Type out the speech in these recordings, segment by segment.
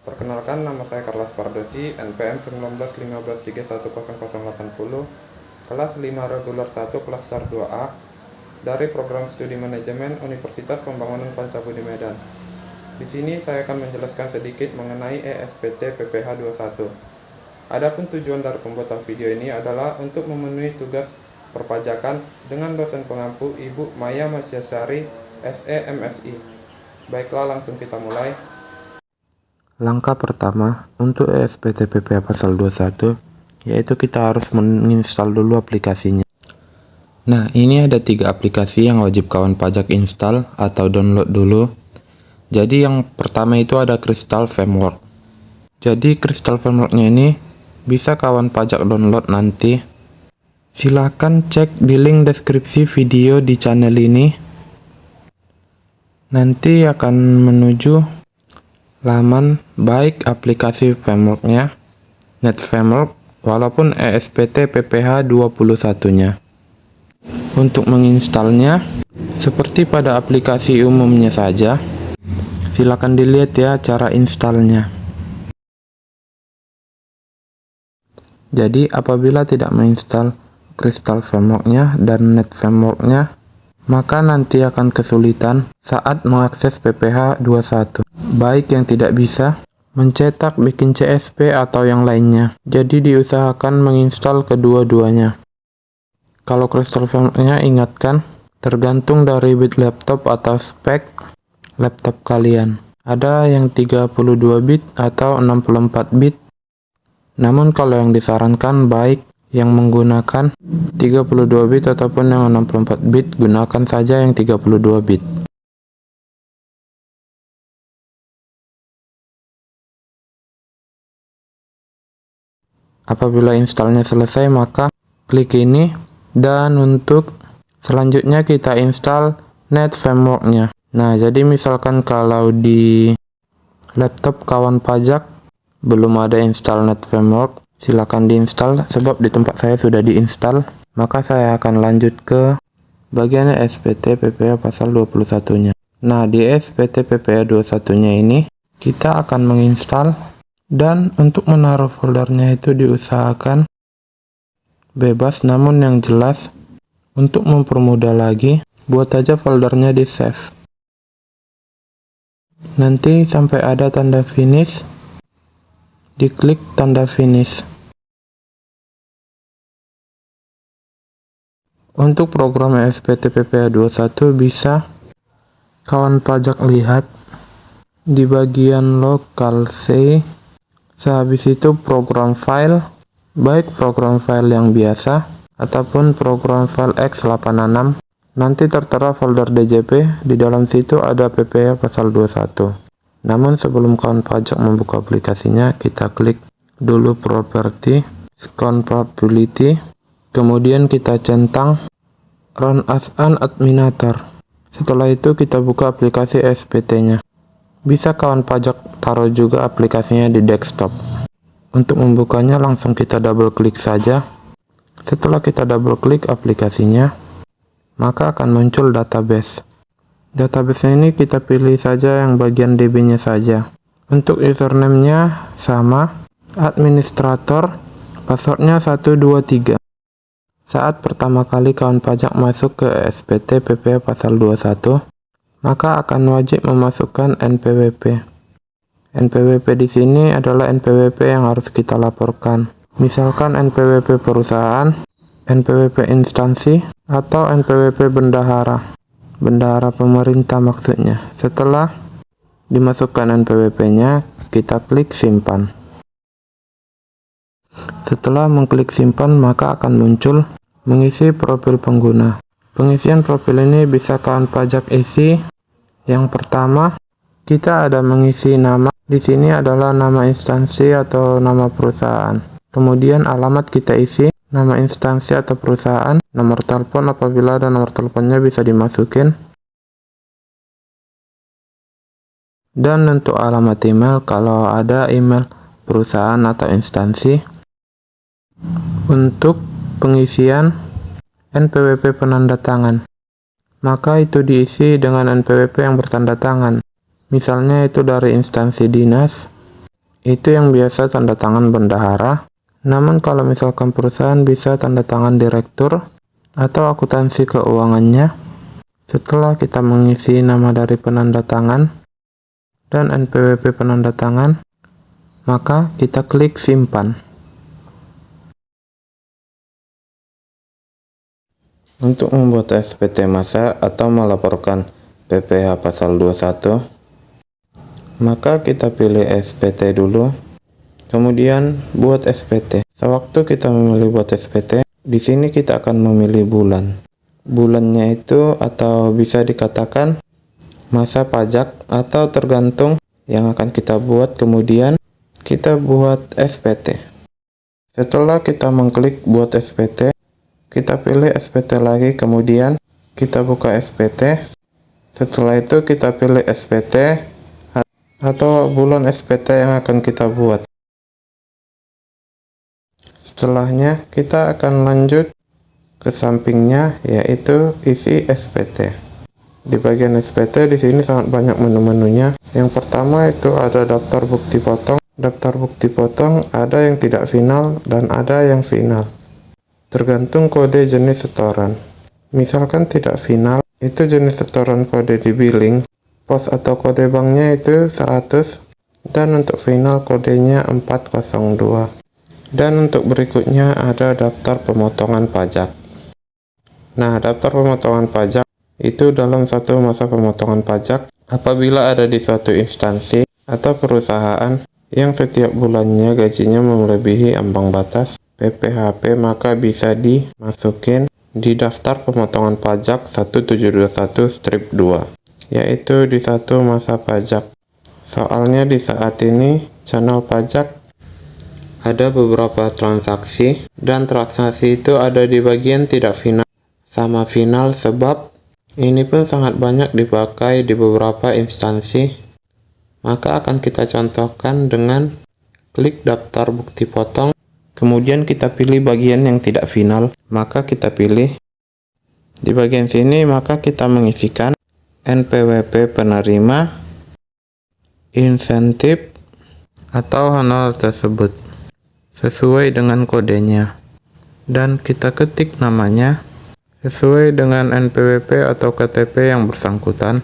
Perkenalkan, nama saya Carlos Pardosi, NPM 1915310080, kelas 5 reguler 1 klaster 2A, dari program studi manajemen Universitas Pembangunan Pancabudi Medan. Di sini saya akan menjelaskan sedikit mengenai ESPT PPH 21. Adapun tujuan dari pembuatan video ini adalah untuk memenuhi tugas perpajakan dengan dosen pengampu Ibu Maya Masyasari, SE MSI. Baiklah, langsung kita mulai. Langkah pertama untuk ESPT PPH pasal 21 yaitu kita harus menginstal dulu aplikasinya. Nah, ini ada 3 aplikasi yang wajib kawan pajak install atau download dulu. Jadi yang pertama itu ada Crystal Framework. Jadi Crystal Frameworknya ini bisa kawan pajak download nanti. Silahkan cek di link deskripsi video di channel ini. Nanti akan menuju laman baik aplikasi frameworknya, Net Framework, walaupun ESPT PPH 21-nya. Untuk menginstalnya, seperti pada aplikasi umumnya saja, silakan dilihat ya cara installnya. Jadi apabila tidak menginstal Crystal Frameworknya dan Net Frameworknya, maka nanti akan kesulitan saat mengakses PPH 21. Baik yang tidak bisa mencetak, bikin CSP atau yang lainnya. Jadi diusahakan menginstal kedua-duanya. Kalau Crystal Frameworknya, ingatkan tergantung dari bit laptop atau spek laptop kalian. Ada yang 32 bit atau 64 bit. Namun kalau yang disarankan baik yang menggunakan 32 bit ataupun yang 64 bit, gunakan saja yang 32 bit. Apabila installnya selesai, maka klik ini, dan untuk selanjutnya kita install Net Frameworknya. Nah, jadi misalkan kalau di laptop kawan pajak belum ada install Net Framework, silakan diinstal, sebab di tempat saya sudah diinstal. Maka saya akan lanjut ke bagian SPT PPH pasal 21-nya. Nah, di SPT PPH 21-nya ini kita akan menginstal, dan untuk menaruh foldernya itu diusahakan bebas, namun yang jelas untuk mempermudah lagi, buat aja foldernya di save. Nanti sampai ada tanda finish, diklik tanda finish. Untuk program ESPT PPH 21 bisa kawan pajak lihat di bagian lokal C. Sehabis itu program file, baik program file yang biasa ataupun program file x86, nanti tertera folder DJP. Di dalam situ ada PPH pasal 21. Namun sebelum kawan pajak membuka aplikasinya, kita klik dulu property, compatibility, kemudian kita centang run as an administrator. Setelah itu kita buka aplikasi SPT-nya. Bisa kawan pajak taruh juga aplikasinya di desktop. Untuk membukanya langsung kita double klik saja. Setelah kita double klik aplikasinya, maka akan muncul database. Database ini kita pilih saja yang bagian DB-nya saja. Untuk username-nya sama, administrator, passwordnya 123. Saat pertama kali kawan pajak masuk ke SPT PPH pasal 21, maka akan wajib memasukkan NPWP. NPWP di sini adalah NPWP yang harus kita laporkan. Misalkan NPWP perusahaan, NPWP instansi, atau NPWP bendahara. Bendahara pemerintah maksudnya. Setelah dimasukkan NPWP-nya, kita klik simpan. Setelah mengklik simpan, maka akan muncul mengisi profil pengguna. Pengisian profil ini bisa kawan pajak isi. Yang pertama, kita ada mengisi nama. Di sini adalah nama instansi atau nama perusahaan. Kemudian alamat kita isi, nama instansi atau perusahaan, nomor telepon apabila ada nomor teleponnya bisa dimasukin. Dan untuk alamat email kalau ada email perusahaan atau instansi. Untuk pengisian NPWP penanda tangan, maka itu diisi dengan NPWP yang bertanda tangan. Misalnya itu dari instansi dinas, itu yang biasa tanda tangan bendahara. Namun kalau misalkan perusahaan bisa tanda tangan direktur atau akuntansi keuangannya. Setelah kita mengisi nama dari penanda tangan dan NPWP penanda tangan, maka kita klik simpan. Untuk membuat SPT masa atau melaporkan PPh pasal 21, maka kita pilih SPT dulu, kemudian buat SPT. Sewaktu kita memilih buat SPT, di sini kita akan memilih bulan. Bulannya itu atau bisa dikatakan masa pajak atau tergantung yang akan kita buat, kemudian kita buat SPT. Setelah kita mengklik buat SPT, kita pilih SPT lagi, kemudian kita buka SPT. Setelah itu kita pilih SPT atau bulan SPT yang akan kita buat. Setelahnya kita akan lanjut ke sampingnya, yaitu isi SPT. Di bagian SPT di sini sangat banyak menu-menunya. Yang pertama itu ada daftar bukti potong. Daftar bukti potong ada yang tidak final dan ada yang final. Tergantung kode jenis setoran. Misalkan tidak final, itu jenis setoran kode di billing. Pos atau kode banknya itu 100, dan untuk final kodenya 402. Dan untuk berikutnya ada daftar pemotongan pajak. Nah, daftar pemotongan pajak itu dalam satu masa pemotongan pajak apabila ada di suatu instansi atau perusahaan yang setiap bulannya gajinya melebihi ambang batas PPHP, maka bisa dimasukin di daftar pemotongan pajak 1721-2. Yaitu di satu masa pajak. Soalnya di saat ini channel pajak ada beberapa transaksi, dan transaksi itu ada di bagian tidak final sama final, sebab ini pun sangat banyak dipakai di beberapa instansi. Maka akan kita contohkan dengan klik daftar bukti potong, kemudian kita pilih bagian yang tidak final, maka kita pilih di bagian sini, maka kita mengisikan NPWP penerima, insentif, Atau honor tersebut sesuai dengan kodenya, dan kita ketik namanya sesuai dengan NPWP atau KTP yang bersangkutan.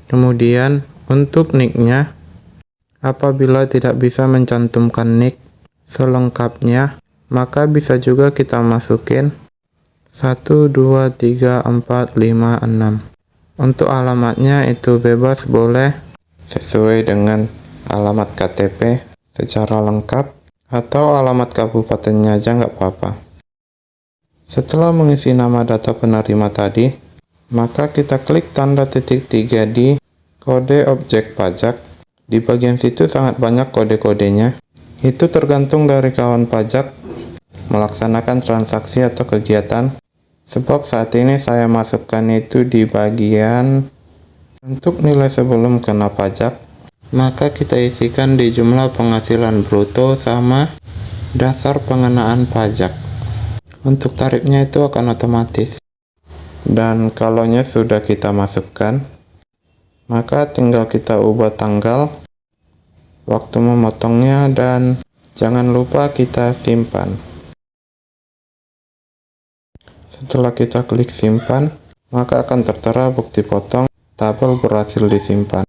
Kemudian untuk nicknya, apabila tidak bisa mencantumkan nick selengkapnya, maka bisa juga kita masukin 1, 2, 3, 4, 5, 6. Untuk alamatnya itu bebas, boleh sesuai dengan alamat KTP secara lengkap, atau alamat kabupatennya aja nggak apa-apa. Setelah mengisi nama data penerima tadi, maka kita klik tanda titik 3 di kode objek pajak. Di bagian situ sangat banyak kode-kodenya. Itu tergantung dari kawan pajak melaksanakan transaksi atau kegiatan. Sebab saat ini saya masukkan itu di bagian untuk nilai sebelum kena pajak. Maka kita isikan di jumlah penghasilan bruto sama dasar pengenaan pajak. Untuk tarifnya itu akan otomatis. Dan kalaunya sudah kita masukkan, maka tinggal kita ubah tanggal, waktu memotongnya, dan jangan lupa kita simpan. Setelah kita klik simpan, maka akan tertera bukti potong tabel berhasil disimpan.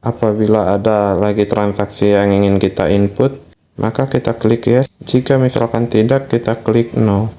Apabila ada lagi transaksi yang ingin kita input, maka kita klik yes. Jika misalkan tidak, kita klik no.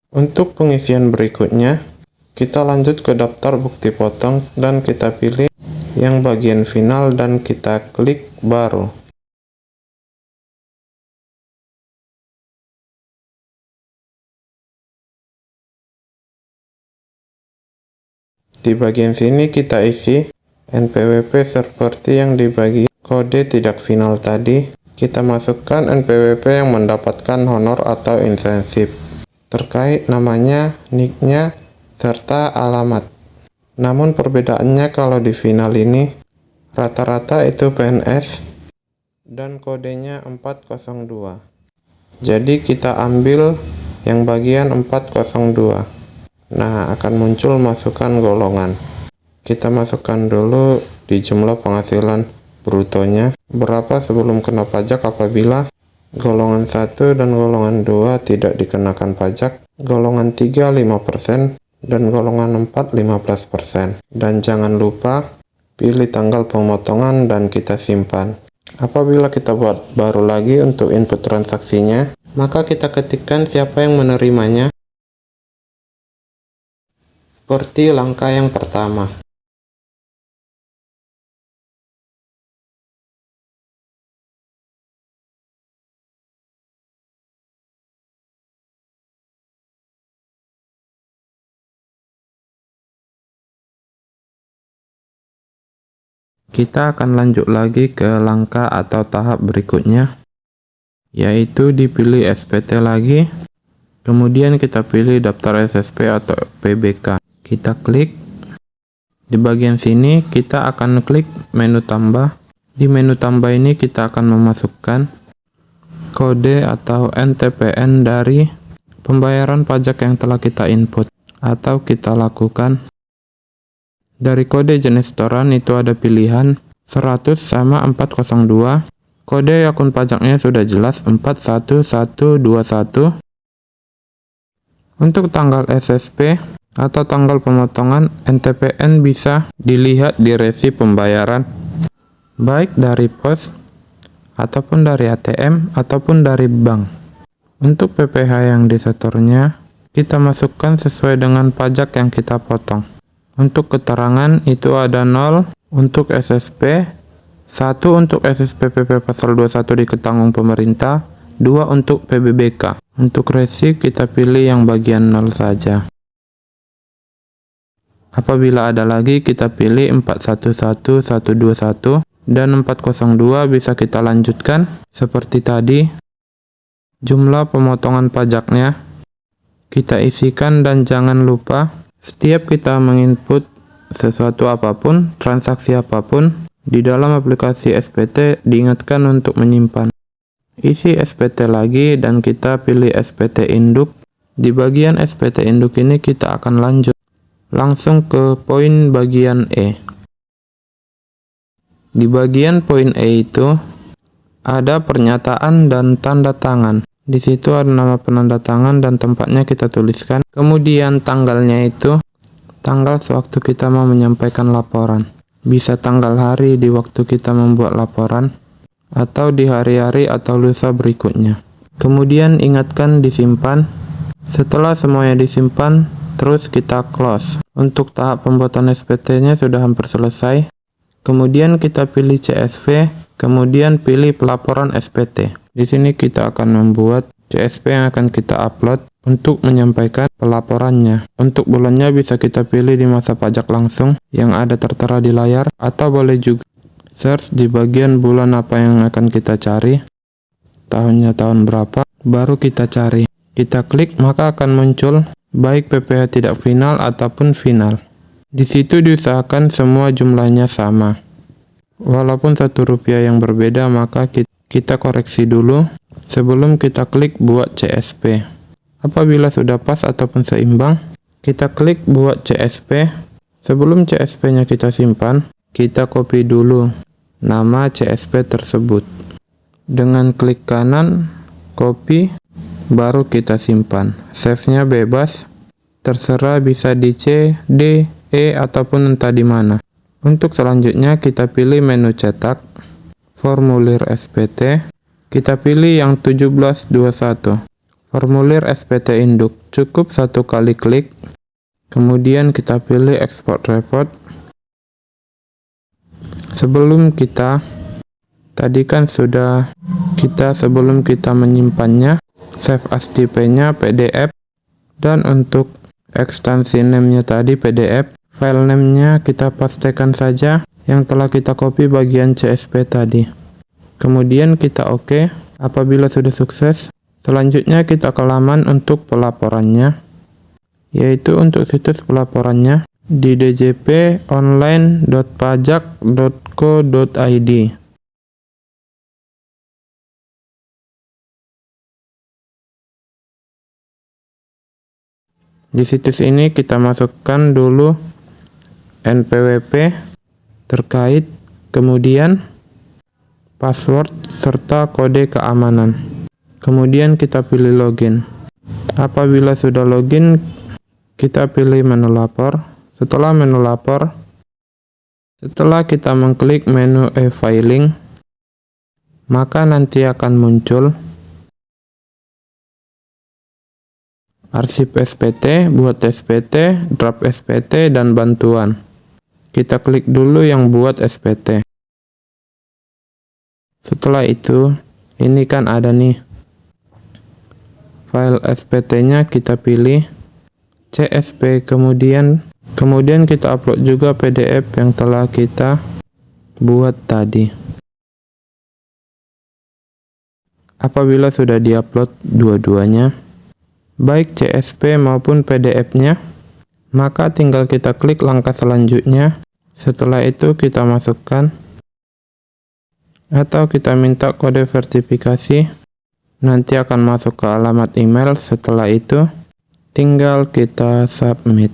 Untuk pengisian berikutnya, kita lanjut ke daftar bukti potong dan kita pilih yang bagian final dan kita klik baru. Di bagian sini kita isi NPWP seperti yang di bagian kode tidak final tadi, kita masukkan NPWP yang mendapatkan honor atau insentif terkait namanya, nicknya, serta alamat. Namun perbedaannya kalau di final ini rata-rata itu PNS dan kodenya 402. Jadi kita ambil yang bagian 402. Nah, akan muncul masukan golongan. Kita masukkan dulu di jumlah penghasilan brutonya berapa sebelum kena pajak apabila golongan 1 dan golongan 2 tidak dikenakan pajak, golongan 3 5% dan golongan 4 15%. Dan jangan lupa pilih tanggal pemotongan dan kita simpan. Apabila kita buat baru lagi untuk input transaksinya, maka kita ketikkan siapa yang menerimanya seperti langkah yang pertama. Kita akan lanjut lagi ke langkah atau tahap berikutnya, yaitu dipilih SPT lagi, kemudian kita pilih daftar SSP atau PBK. Kita klik. Di bagian sini kita akan klik menu tambah. Di menu tambah ini kita akan memasukkan kode atau NTPN dari pembayaran pajak yang telah kita input atau kita lakukan. Dari kode jenis setoran itu ada pilihan 100 sama 402. Kode akun pajaknya sudah jelas 41121. Untuk tanggal SSP atau tanggal pemotongan NTPN bisa dilihat di resi pembayaran baik dari pos ataupun dari ATM ataupun dari bank. Untuk PPh yang disetornya kita masukkan sesuai dengan pajak yang kita potong. Untuk keterangan itu ada 0 untuk SSP, 1 untuk SSP PP pasal 21 diketanggung pemerintah, 2 untuk PBBK. Untuk resi kita pilih yang bagian 0 saja. Apabila ada lagi kita pilih 411121 dan 402 bisa kita lanjutkan seperti tadi. Jumlah pemotongan pajaknya kita isikan dan jangan lupa setiap kita menginput sesuatu apapun, transaksi apapun, di dalam aplikasi SPT diingatkan untuk menyimpan. Isi SPT lagi dan kita pilih SPT induk. Di bagian SPT induk ini kita akan lanjut langsung ke poin bagian E. Di bagian poin E itu ada pernyataan dan tanda tangan. Di situ ada nama penanda tangan dan tempatnya kita tuliskan. Kemudian tanggalnya itu tanggal sewaktu kita mau menyampaikan laporan. Bisa tanggal hari di waktu kita membuat laporan atau di hari-hari atau lusa berikutnya. Kemudian ingatkan disimpan. Setelah semuanya disimpan, terus kita close. Untuk tahap pembuatan SPT-nya sudah hampir selesai. Kemudian kita pilih CSV, kemudian pilih pelaporan SPT. Di sini kita akan membuat CSV yang akan kita upload untuk menyampaikan pelaporannya. Untuk bulannya bisa kita pilih di masa pajak langsung yang ada tertera di layar, atau boleh juga search di bagian bulan apa yang akan kita cari, tahunnya tahun berapa, baru kita cari. Kita klik maka akan muncul baik PPh tidak final ataupun final. Di situ diusahakan semua jumlahnya sama. Walaupun Rp1 yang berbeda maka kita koreksi dulu sebelum kita klik buat CSP. Apabila sudah pas ataupun seimbang, kita klik buat CSP. Sebelum CSP-nya kita simpan, kita copy dulu nama CSP tersebut. Dengan klik kanan, copy, baru kita simpan. Save-nya bebas, terserah bisa di C, D, E, ataupun entah di mana. Untuk selanjutnya kita pilih menu cetak, formulir SPT, kita pilih yang 1721. Formulir SPT induk, cukup satu kali klik, kemudian kita pilih export report. Sebelum kita sebelum kita menyimpannya, save as type-nya PDF, dan untuk ekstensi name-nya tadi PDF, file name-nya kita pastekan saja yang telah kita copy bagian CSP tadi. Kemudian kita oke. Apabila sudah sukses, selanjutnya kita ke laman untuk pelaporannya, yaitu untuk situs pelaporannya di djponline.pajak.co.id. Di situs ini kita masukkan dulu NPWP terkait, kemudian password serta kode keamanan. Kemudian kita pilih login. Apabila sudah login, kita pilih menu lapor. Setelah menu lapor, setelah kita mengklik menu e-filing, maka nanti akan muncul arsip SPT, buat SPT, draft SPT, dan bantuan. Kita klik dulu yang buat SPT. Setelah itu, ini kan ada nih file SPT-nya, kita pilih CSV, kemudian kita upload juga PDF yang telah kita buat tadi. Apabila sudah diupload dua-duanya, baik CSV maupun PDF-nya, maka tinggal kita klik langkah selanjutnya. Setelah itu kita masukkan atau kita minta kode verifikasi, nanti akan masuk ke alamat email. Setelah itu tinggal kita submit.